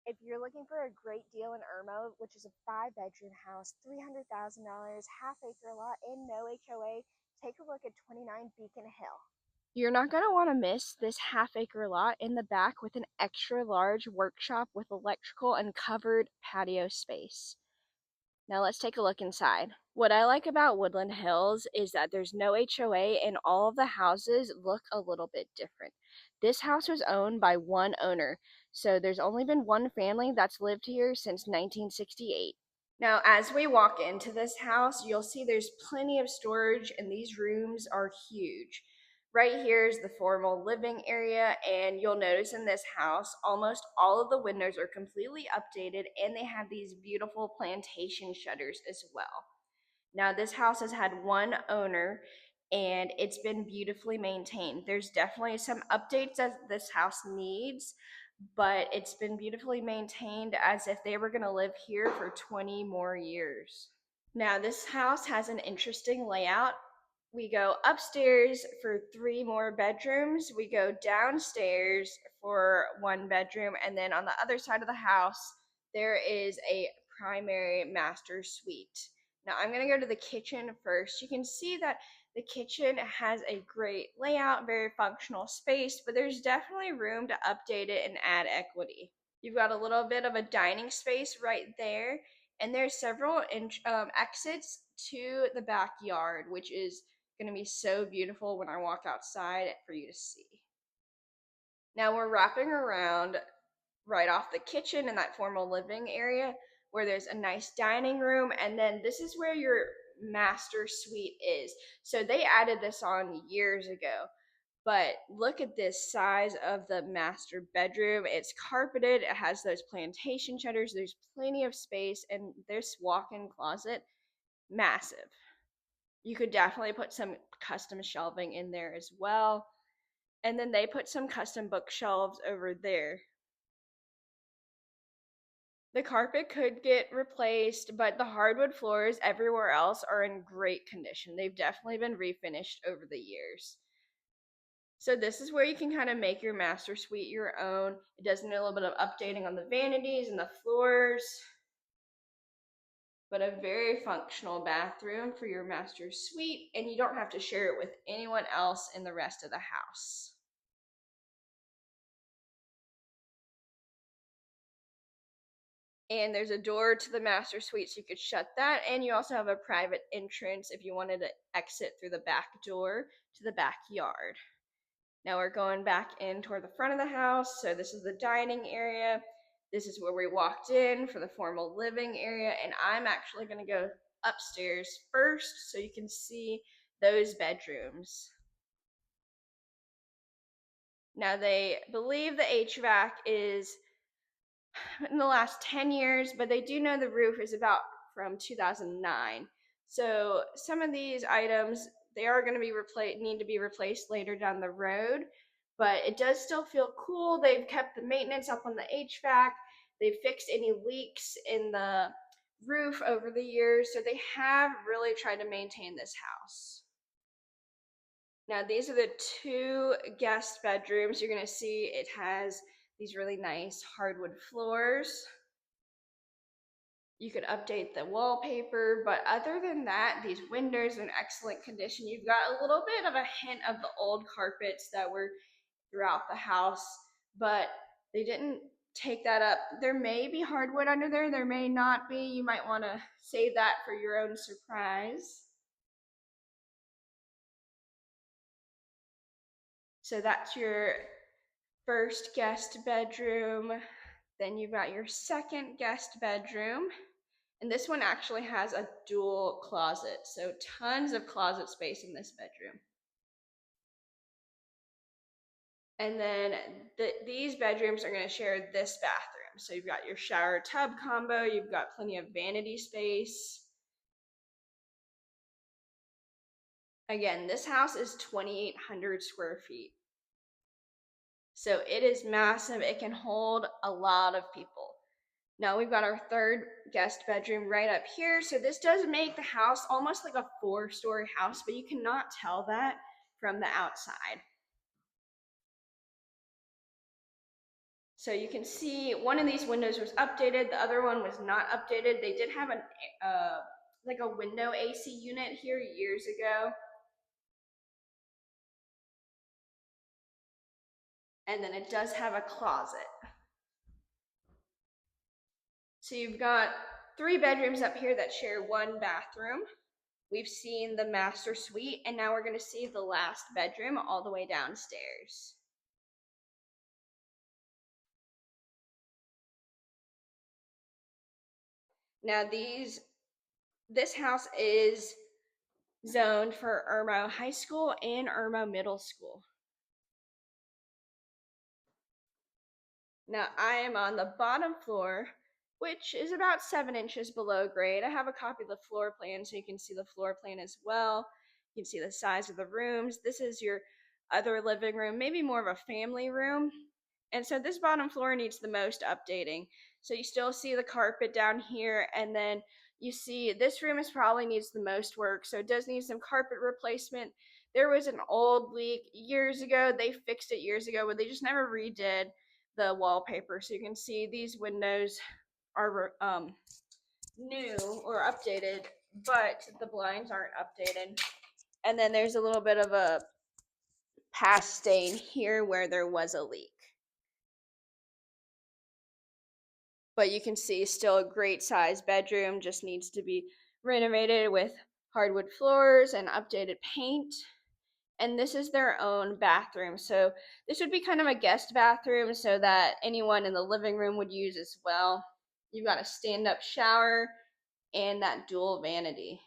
If you're looking for a great deal in Irmo, which is a 5-bedroom house, $300,000, half-acre lot, and no HOA, take a look at 29 Beacon Hill. You're not going to want to miss this half-acre lot in the back with an extra large workshop with electrical and covered patio space. Now let's take a look inside. What I like about Woodland Hills is that there's no HOA and all of the houses look a little bit different. This house was owned by one owner, so there's only been one family that's lived here since 1968. Now, as we walk into this house, you'll see there's plenty of storage and these rooms are huge. Right here is the formal living area, and you'll notice in this house, almost all of the windows are completely updated and they have these beautiful plantation shutters as well. Now, this house has had one owner and it's been beautifully maintained. There's definitely some updates that this house needs, but it's been beautifully maintained as if they were going to live here for 20 more years. Now, this house has an interesting layout. We go upstairs for 3 more bedrooms. We go downstairs for 1 bedroom. And then on the other side of the house, there is a primary master suite. Now I'm going to go to the kitchen first. You can see that the kitchen has a great layout, very functional space, but there's definitely room to update it and add equity. You've got a little bit of a dining space right there, and there's several exits to the backyard, which is going to be so beautiful when I walk outside for you to see. Now we're wrapping around right off the kitchen in that formal living area where there's a nice dining room, and then this is where your master suite is. So they added this on years ago, but look at this size of the master bedroom. It's carpeted, it has those plantation shutters, there's plenty of space, and this walk-in closet, massive. You could definitely put some custom shelving in there as well. And then they put some custom bookshelves over there. The carpet could get replaced, but the hardwood floors everywhere else are in great condition. They've definitely been refinished over the years. So this is where you can kind of make your master suite your own. It does need a little bit of updating on the vanities and the floors, but a very functional bathroom for your master suite, and you don't have to share it with anyone else in the rest of the house. And there's a door to the master suite, so you could shut that, and you also have a private entrance if you wanted to exit through the back door to the backyard. Now we're going back in toward the front of the house, so this is the dining area. This is where we walked in for the formal living area, and I'm actually going to go upstairs first so you can see those bedrooms. Now they believe the HVAC is in the last 10 years, but they do know the roof is about from 2009. So some of these items, they are going to be need to be replaced later down the road, but it does still feel cool. They've kept the maintenance up on the HVAC. They've fixed any leaks in the roof over the years, so they have really tried to maintain this house. Now these are the 2 guest bedrooms. You're going to see it has these really nice hardwood floors. You could update the wallpaper, but other than that, these windows are in excellent condition. You've got a little bit of a hint of the old carpets that were throughout the house, but they didn't take that up. There may be hardwood under there, there may not be. You might want to save that for your own surprise. So that's your first guest bedroom. Then you've got your second guest bedroom. And this one actually has a dual closet, so tons of closet space in this bedroom. And then these bedrooms are going to share this bathroom. So you've got your shower tub combo, you've got plenty of vanity space. Again, this house is 2,800 square feet. So it is massive. It can hold a lot of people. Now we've got our third guest bedroom right up here. So this does make the house almost like a 4-story house, but you cannot tell that from the outside. So you can see one of these windows was updated, the other one was not updated. They did have like a window AC unit here years ago. And then it does have a closet. So you've got 3 bedrooms up here that share 1 bathroom. We've seen the master suite, and now we're going to see the last bedroom all the way downstairs. Now this house is zoned for Irmo High School and Irmo Middle School. Now I am on the bottom floor, which is about 7 inches below grade. I have a copy of the floor plan so you can see the floor plan as well. You can see the size of the rooms. This is your other living room, maybe more of a family room. And so this bottom floor needs the most updating. So you still see the carpet down here, and then you see this room probably needs the most work. So it does need some carpet replacement. There was an old leak years ago. They fixed it years ago, but they just never redid the wallpaper. So you can see these windows are new or updated, but the blinds aren't updated. And then there's a little bit of a past stain here where there was a leak. But you can see still a great size bedroom, just needs to be renovated with hardwood floors and updated paint. And this is their own bathroom. So this would be kind of a guest bathroom so that anyone in the living room would use as well. You've got a stand-up shower and that dual vanity.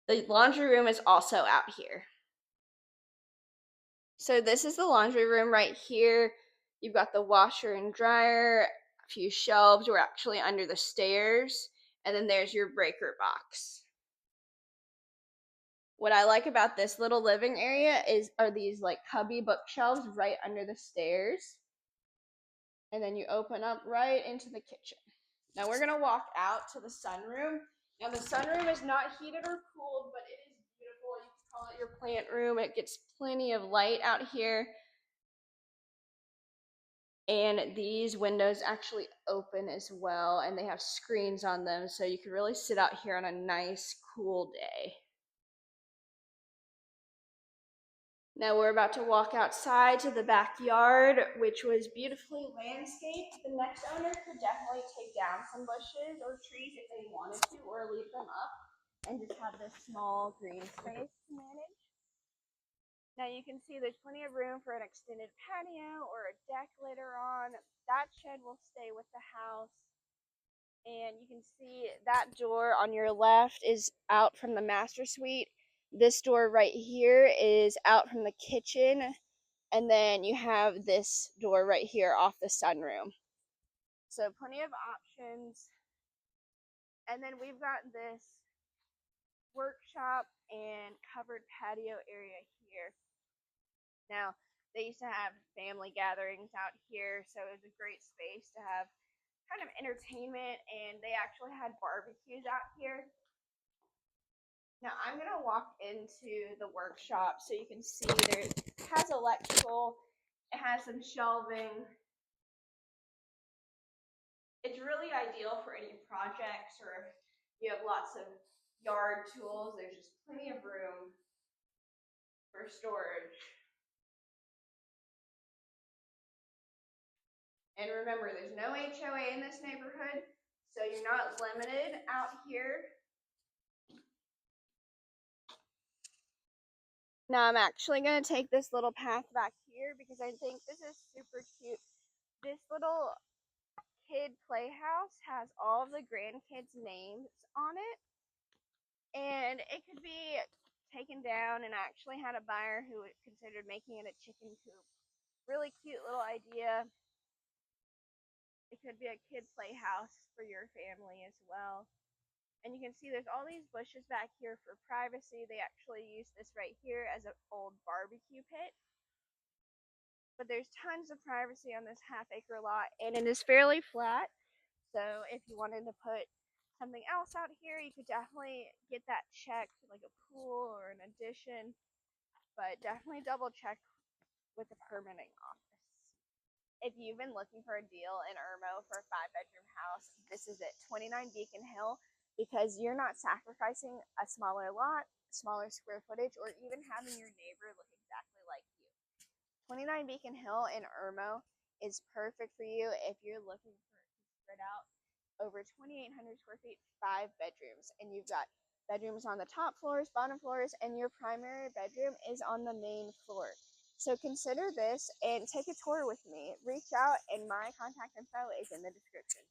The laundry room is also out here. So this is the laundry room right here. You've got the washer and dryer, a few shelves. We're actually under the stairs. And then there's your breaker box. What I like about this little living area are these like cubby bookshelves right under the stairs. And then you open up right into the kitchen. Now we're gonna walk out to the sunroom. Now the sunroom is not heated or cooled, but it is beautiful. You can call it your plant room. It gets plenty of light out here. And these windows actually open as well, and they have screens on them, so you can really sit out here on a nice, cool day. Now we're about to walk outside to the backyard, which was beautifully landscaped. The next owner could definitely take down some bushes or trees if they wanted to, or leave them up and just have this small green space to manage. Now you can see there's plenty of room for an extended patio or a deck later on. That shed will stay with the house. And you can see that door on your left is out from the master suite. This door right here is out from the kitchen. And then you have this door right here off the sunroom. So plenty of options. And then we've got this workshop and covered patio area here. Now, they used to have family gatherings out here, so it was a great space to have kind of entertainment, and they actually had barbecues out here. Now I'm gonna walk into the workshop so you can see it has electrical, it has some shelving. It's really ideal for any projects or if you have lots of yard tools. There's just plenty of room for storage. And remember, there's no HOA in this neighborhood, so you're not limited out here. Now I'm actually going to take this little path back here because I think this is super cute. This little kid playhouse has all of the grandkids' names on it, and it could be taken down, and I actually had a buyer who considered making it a chicken coop. Really cute little idea. It could be a kid playhouse for your family as well. And you can see there's all these bushes back here for privacy. They actually use this right here as an old barbecue pit. But there's tons of privacy on this half-acre lot, and it is fairly flat. So if you wanted to put something else out here, you could definitely get that checked, like a pool or an addition. But definitely double check with the permitting office. If you've been looking for a deal in Irmo for a 5-bedroom house, this is it. 29 Beacon Hill, because you're not sacrificing a smaller lot, smaller square footage, or even having your neighbor look exactly like you. 29 Beacon Hill in Irmo is perfect for you if you're looking for to spread out over 2,800 square feet, 5 bedrooms, and you've got bedrooms on the top floors, bottom floors, and your primary bedroom is on the main floor. So consider this and take a tour with me. Reach out, and my contact info is in the description.